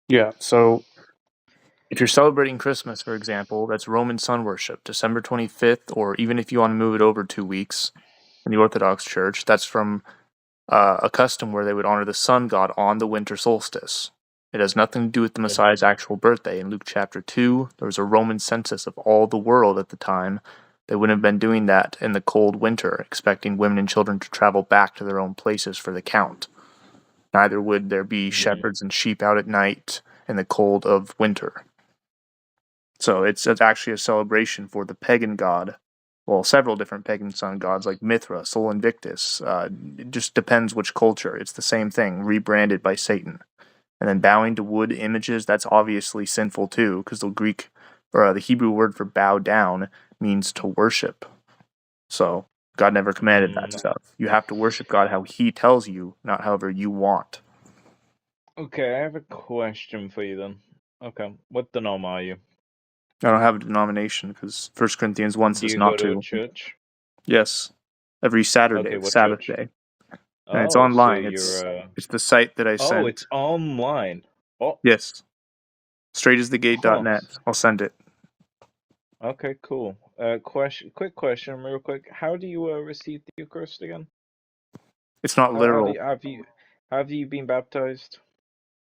Yeah, so if you're celebrating Christmas, for example, that's Roman sun worship, December 25th, or even if you want to move it over 2 weeks in the Orthodox Church, that's from a custom where they would honor the sun god on the winter solstice. It has nothing to do with the Mhm. Messiah's actual birthday. In Luke chapter 2, there was a Roman census of all the world at the time. They wouldn't have been doing that in the cold winter, expecting women and children to travel back to their own places for the count. Neither would there be Mhm. shepherds and sheep out at night in the cold of winter. So it's actually a celebration for the pagan god. Well, several different pagan sun gods like Mithra, Sol Invictus. It just depends which culture. It's the same thing, rebranded by Satan. And then bowing to wood images, that's obviously sinful too, because the Greek or the Hebrew word for bow down means to worship. So God never commanded that Mm, stuff. You have to worship God how He tells you, not however you want. okay, I have a question for you then. Okay, what denom are you? I don't have a denomination because 1 Corinthians 1 Do says you not go to a to. church? Yes, every Saturday, Okay, it's what Sabbath church? day. And it's Oh, so online. you're It's the site that I oh, it's sent. online. Oh, Yes, huh. straightasthegate.net. I'll send it. Okay, cool. Quick question, real quick. How do you receive the Eucharist again? It's not How do literal. you, have you been baptized?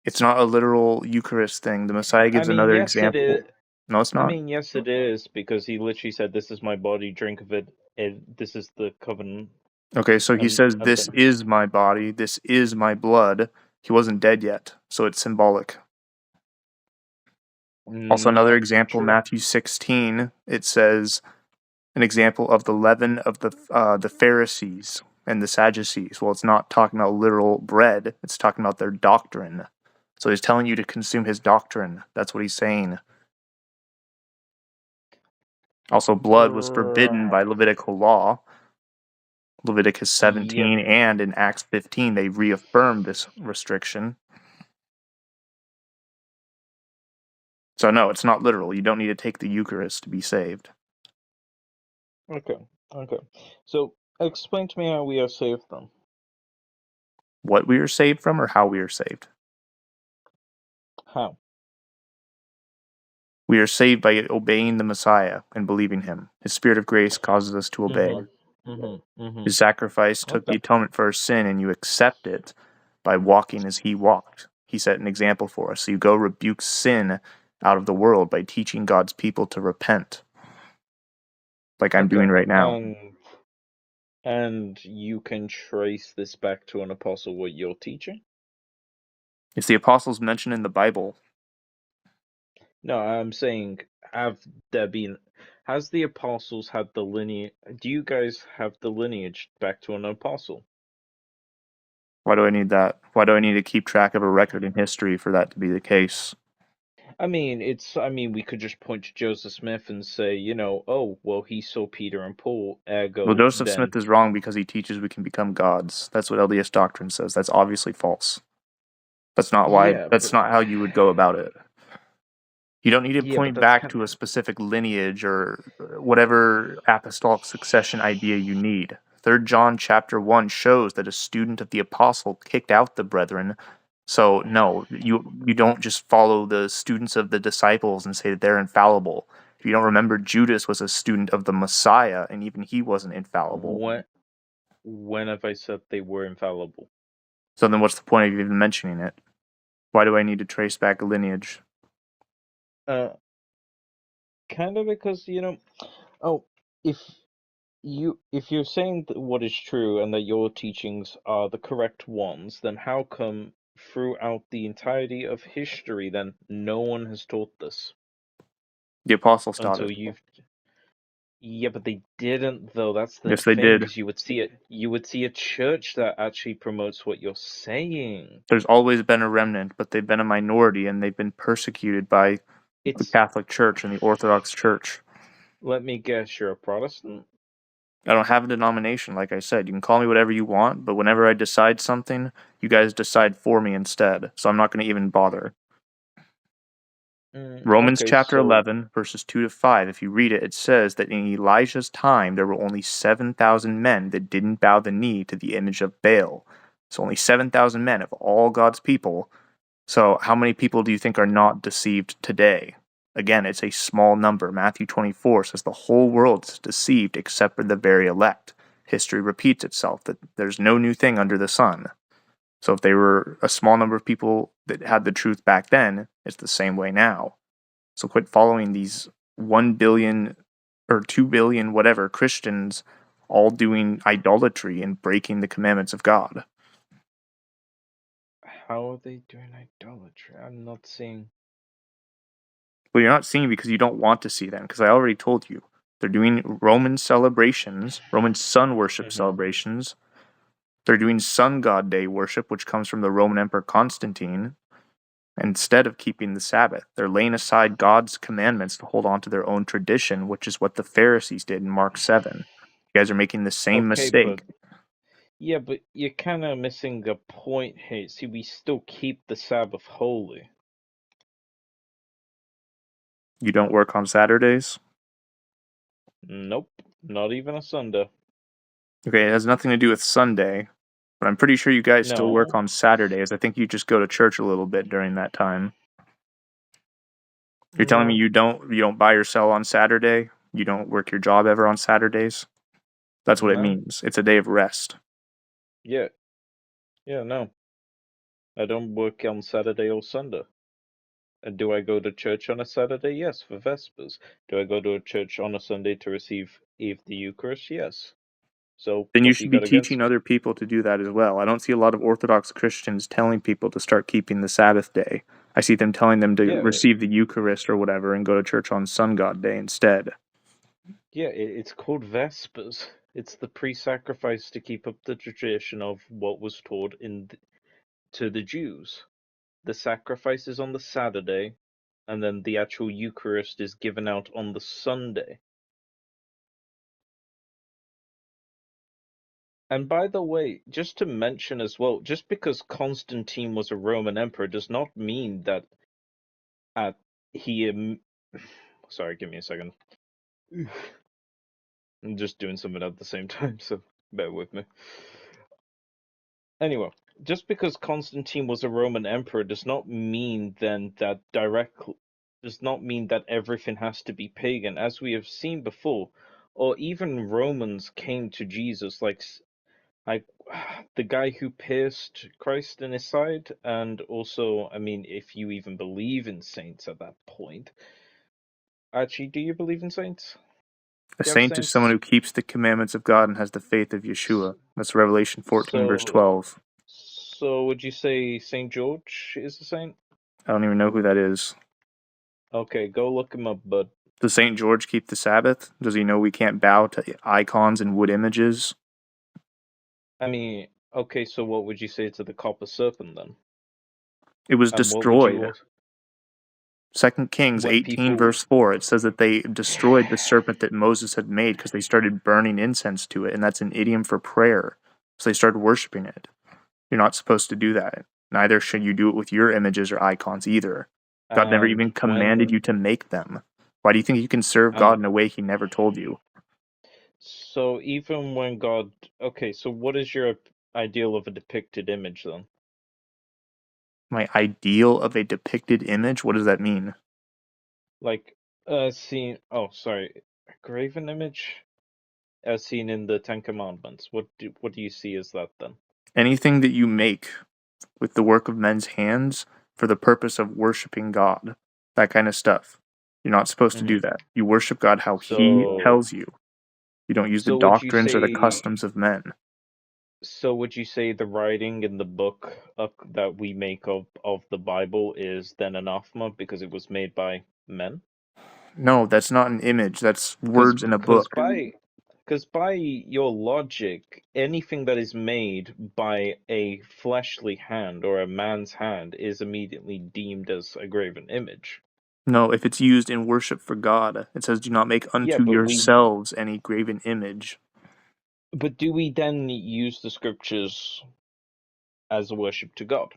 It's not a literal Eucharist thing. The Messiah I gives mean, another yes, it is. example. No, it's not. Yes, it is because he literally said, "This is my body. Drink of it. This is the covenant." Okay, so he says, And "This is my body. This is my blood." He wasn't dead yet, so it's symbolic. Also, another example, true. Matthew 16. It says an example of the leaven of the Pharisees and the Sadducees. Well, it's not talking about literal bread. It's talking about their doctrine. So he's telling you to consume his doctrine. That's what he's saying. Also, blood was forbidden by Right. Levitical law. Leviticus Yep. 17 and in Acts 15, they reaffirmed this restriction. So, no, it's not literal. You don't need to take the Eucharist to be saved. Okay. Okay. So explain to me how we are saved then. What we are saved from or how we are saved? How? We are saved by obeying the Messiah and believing him. His Spirit of grace causes us to obey. Mm-hmm. Mm-hmm. Mm-hmm. His sacrifice took the Okay. atonement for our sin, and you accept it by walking as he walked. He set an example for us. So you go rebuke sin out of the world by teaching God's people to repent, like I'm Okay. doing right now. And you can trace this back to an apostle what you're teaching? It's the apostles mentioned in the Bible. No, I'm saying, have there been, has the apostles had the lineage, do you guys have the lineage back to an apostle? Why do I need that? Why do I need to keep track of a record in history for that to be the case? I mean, we could just point to Joseph Smith and say, oh, well, he saw Peter and Paul, Well, ergo, Joseph then, Smith is wrong because he teaches we can become gods. That's what LDS doctrine says. That's obviously false. That's not why. yeah, That's not how you would go about it. You don't need to but point that's back kind to a specific lineage or whatever apostolic succession idea you need. 3 John chapter 1 shows that a student of the apostle kicked out the brethren. So no, you don't just follow the students of the disciples and say that they're infallible. If you don't remember, Judas was a student of the Messiah, and even he wasn't infallible. when, when have I said they were infallible? So then what's the point of even mentioning it? Why do I need to trace back a lineage? Uh, Kind of because, oh, if if you're saying that what is true and that your teachings are the correct ones, then how come throughout the entirety of history then no one has taught this The apostles taught until it. you've yeah, but they didn't though. That's the Yes, they thing did. because you would see a church that actually promotes what you're saying. There's always been a remnant, but they've been a minority and they've been persecuted by the It's Catholic Church and the Orthodox Church. Let me guess, you're a Protestant? I don't have a denomination, like I said. You can call me whatever you want, but whenever I decide something, you guys decide for me instead. So I'm not going to even bother. Romans Okay, chapter so 11, verses 2 to 5, if you read it, it says that in Elijah's time there were only 7,000 men that didn't bow the knee to the image of Baal. So only 7,000 men of all God's people So, how many people do you think are not deceived today? Again, it's a small number. Matthew 24 says the whole world is deceived except for the very elect. History repeats itself that there's no new thing under the sun. So, if they were a small number of people that had the truth back then, it's the same way now. So, quit following these 1 billion or 2 billion, whatever, Christians all doing idolatry and breaking the commandments of God. How are they doing idolatry? I'm not seeing. Well, you're not seeing because you don't want to see them, because I already told you. They're doing Roman celebrations, Roman sun worship Hmm. celebrations. They're doing sun god day worship, which comes from the Roman Emperor Constantine, instead of keeping the Sabbath. They're laying aside God's commandments to hold on to their own tradition, which is what the Pharisees did in Mark 7. You guys are making the same Okay, but mistake. yeah, but you're kind of missing a point here. See, we still keep the Sabbath holy. You don't work on Saturdays? Nope, not even a Sunday. Okay, it has nothing to do with Sunday, but I'm pretty sure you guys still work No, on Saturdays. I think you just go to church a little bit during that time. You're telling me no, you don't buy or sell on Saturday? You don't work your job ever on Saturdays? That's what it no. means. It's a day of rest. Yeah, yeah, no. I don't work on Saturday or Sunday. And do I go to church on a Saturday? Yes, for Vespers. Do I go to a church on a Sunday to receive the Eucharist? Yes. So Then you what do you should be got against teaching me? other people to do that as well. I don't see a lot of Orthodox Christians telling people to start keeping the Sabbath day. I see them telling them to Yeah, receive the Eucharist or whatever and go to church on Sun God Day instead. yeah, it's called Vespers. It's the pre-sacrifice to keep up the tradition of what was taught to the Jews. The sacrifice is on the Saturday, and then the actual Eucharist is given out on the Sunday. And by the way, just to mention as well, just because Constantine was a Roman emperor does not mean that at he sorry, give me a second. I'm just doing something at the same time, so bear with me. Anyway, just because Constantine was a Roman emperor does not mean then that does not mean that everything has to be pagan, as we have seen before, or even Romans came to Jesus like the guy who pierced Christ in his side, and also, I mean, if you even believe in saints at that point. Actually, do you believe in saints? A Do you have saint is someone saints? who keeps the commandments of God and has the faith of Yeshua. That's Revelation 14, verse So, 12. so would you say Saint George is a saint? I don't even know who that is. Okay, go look him up, bud. Does St. George keep the Sabbath? Does he know we can't bow to icons and wood images? I mean, okay, so what would you say to the copper serpent then? It was And what would you destroyed. also, 2 Kings when 18, people, verse 4, it says that they destroyed the serpent that Moses had made because they started burning incense to it, and that's an idiom for prayer. So they started worshiping it. You're not supposed to do that. Neither should you do it with your images or icons either. God never and even commanded when, you to make them. Why do you think you can serve and God in a way He never told you? so even when God, okay, so what is your ideal of a depicted image then? My ideal of a depicted image? What does that mean? Like, seen, oh, sorry, a graven image? As seen in the Ten Commandments. What do you see as that then? Anything that you make with the work of men's hands for the purpose of worshiping God. That kind of stuff. You're not supposed to Hmm. do that. You worship God how He So, tells you. You don't use the so would you doctrines or the say, customs of men. so would you say the writing in the book that we make of the Bible is then anathema because it was made by men? No, that's not an image. That's Because words in a because book. by because by your logic, anything that is made by a fleshly hand or a man's hand is immediately deemed as a graven image. No, if it's used in worship for God, it says, "Do not make Yeah, unto yourselves any graven image." but do we then use the scriptures as a worship to God?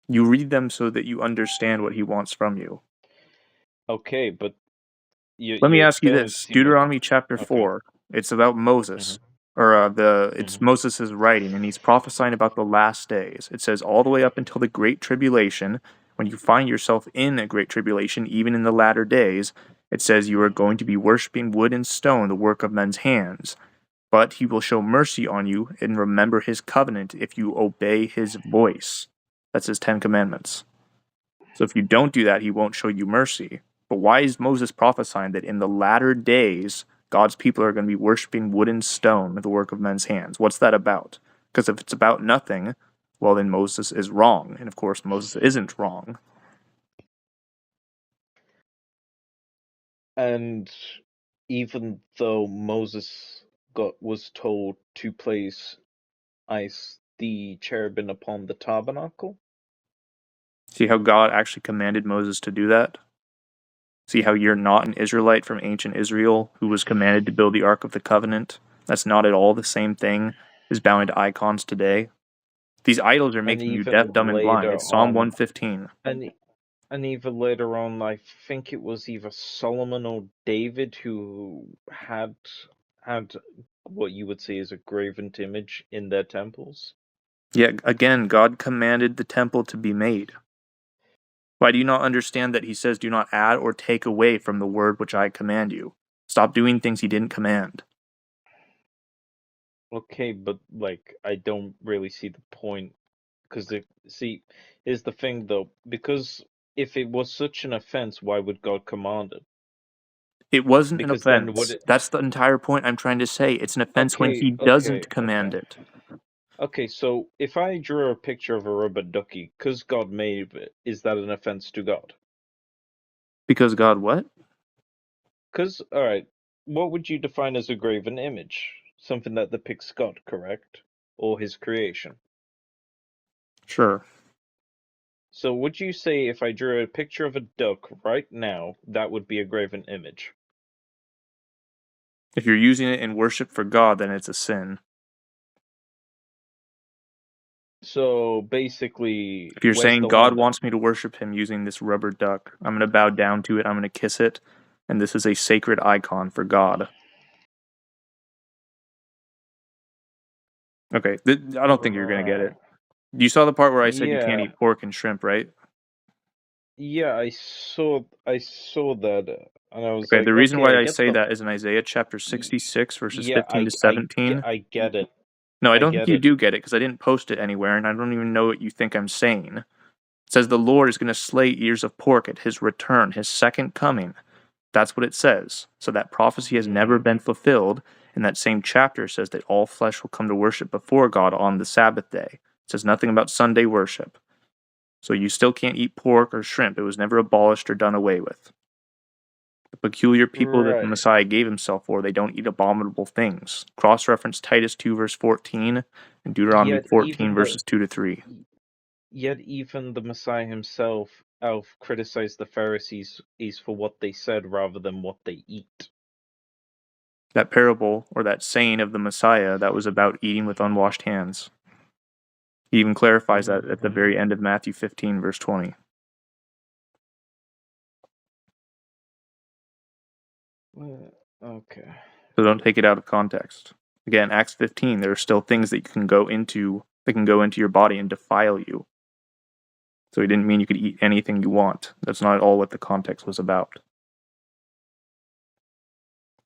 You read them so that you understand what He wants from you. Okay, but Let me you're ask you failing to this see my. Deuteronomy chapter Okay. 4, it's about Hmm. Moses. or it's Moses' writing, and he's prophesying about the last days. It says all the way up until the great tribulation. When you find yourself in a great tribulation, even in the latter days, it says you are going to be worshiping wood and stone, the work of men's hands. But he will show mercy on you and remember his covenant if you obey his voice. That's his 10 Commandments. So if you don't do that, he won't show you mercy. But why is Moses prophesying that in the latter days, God's people are going to be worshiping wood and stone, the work of men's hands? What's that about? Because if it's about nothing, well, then Moses is wrong. And of course, Moses isn't wrong. And even though Moses was told to place the cherubim upon the tabernacle. See how God actually commanded Moses to do that? See how you're not an Israelite from ancient Israel who was commanded to build the Ark of the Covenant? That's not at all the same thing as bowing to icons today. These idols are And making you deaf, even dumb, and blind. later It's Psalm on, 115. and even later on, I think it was either Solomon or David who had what you would say is a graven image in their temples. Yet again, God commanded the temple to be made. Why do you not understand that he says, do not add or take away from the word which I command you? Stop doing things he didn't command. Okay, but like I don't really see the point because here's the thing though, because if it was such an offense, why would God command it? It wasn't an Because then what offense. it That's the entire point I'm trying to say. It's an offense when he doesn't command it. Okay, so if I drew a picture of a rubber ducky, because God made it, is that an offense to God? Because God what? Because, alright, what would you define as a graven image? Something that depicts God, correct? Or his creation. Sure. So would you say if I drew a picture of a duck right now, that would be a graven image? If you're using it in worship for God, then it's a sin. So basically, If you're where's saying the God line then? wants me to worship him using this rubber duck, I'm going to bow down to it, I'm going to kiss it, and this is a sacred icon for God. Okay, I don't think you're going to get it. You saw the part where I said you can't Yeah, eat pork and shrimp, right? yeah, I saw that, and I was Okay, like, the reason okay, I why I get say the, that is in Isaiah chapter y- 66, verses yeah, 15 to 17. I get it, No, I I don't think get you it. do get it because I didn't post it anywhere, and I don't even know what you think I'm saying. It says the Lord is going to slay ears of pork at his return, his second coming. That's what it says. So that prophecy has never been fulfilled. And that same chapter says that all flesh will come to worship before God on the Sabbath day. It says nothing about Sunday worship. So you still can't eat pork or shrimp. It was never abolished or done away with. The peculiar people that the Right. Messiah gave himself for, they don't eat abominable things. Cross reference Titus 2, verse 14, and Deuteronomy Yet 14, even verses 2 to 3. yet even the Messiah himself criticized the Pharisees is for what they said rather than what they eat. That parable, or that saying of the Messiah, that was about eating with unwashed hands. He even clarifies that at the very end of Matthew 15, verse 20. Okay. So don't take it out of context. Again, Acts 15, there are still things that can go into your body and defile you. So he didn't mean you could eat anything you want. That's not at all what the context was about.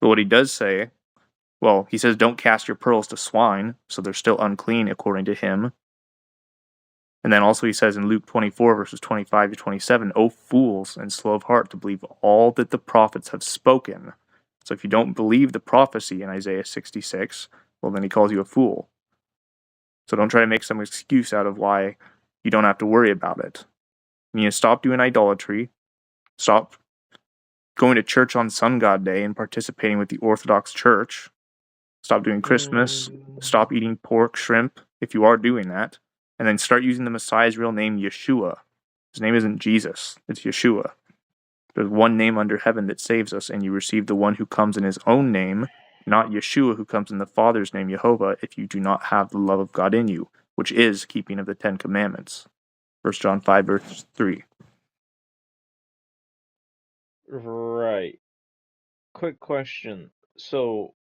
But what he does say, well, he says don't cast your pearls to swine, so they're still unclean according to him. And then also he says in Luke 24, verses 25 to 27, O fools and slow of heart to believe all that the prophets have spoken. So if you don't believe the prophecy in Isaiah 66, well, then he calls you a fool. So don't try to make some excuse out of why you don't have to worry about it. You need to stop doing idolatry, stop going to church on Sun God Day and participating with the Orthodox Church, stop doing Christmas, stop eating pork, shrimp, if you are doing that, and then start using the Messiah's real name, Yeshua. His name isn't Jesus, it's Yeshua. There's one name under heaven that saves us, and you receive the one who comes in his own name, not Yeshua who comes in the Father's name, Jehovah, if you do not have the love of God in you, which is keeping of the Ten Commandments. 1 John 5, verse 3. Right. Quick question. So,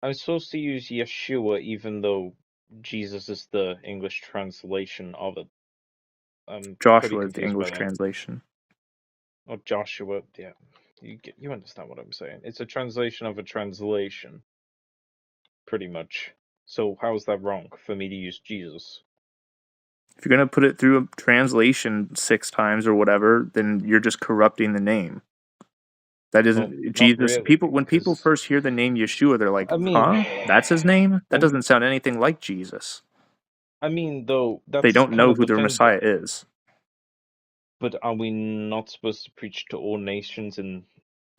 I'm supposed to use Yeshua even though Jesus is the English translation of it. I'm pretty Joshua is the confused by English that. translation. Or Joshua, yeah. You understand what I'm saying. It's a translation of a translation, pretty much. So how is that wrong for me to use Jesus? If you're going to put it through a translation 6 times or whatever, then you're just corrupting the name. That Well, isn't not Jesus. really, When people because first hear the name Yeshua, they're like, I mean, "Huh? That's his name? That well, doesn't sound anything like Jesus." though They that's don't kind know of who their Messiah defensive. is. But are we not supposed to preach to all nations in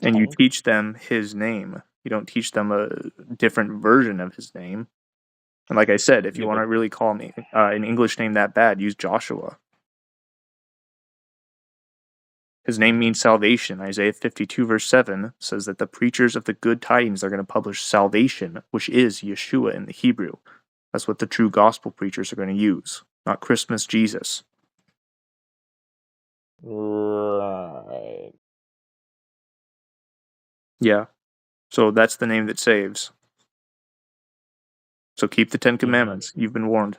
And you tongue? teach them his name. You don't teach them a different version of his name. And like I said, if you Yeah, want but to really call an English name that bad, use Joshua. His name means salvation. Isaiah 52, verse 7 says that the preachers of the good tidings are going to publish salvation, which is Yeshua in the Hebrew. That's what the true gospel preachers are going to use, not Christmas Jesus. right. Yeah. So that's the name that saves. So keep the 10 Mm-hmm. Commandments. You've been warned.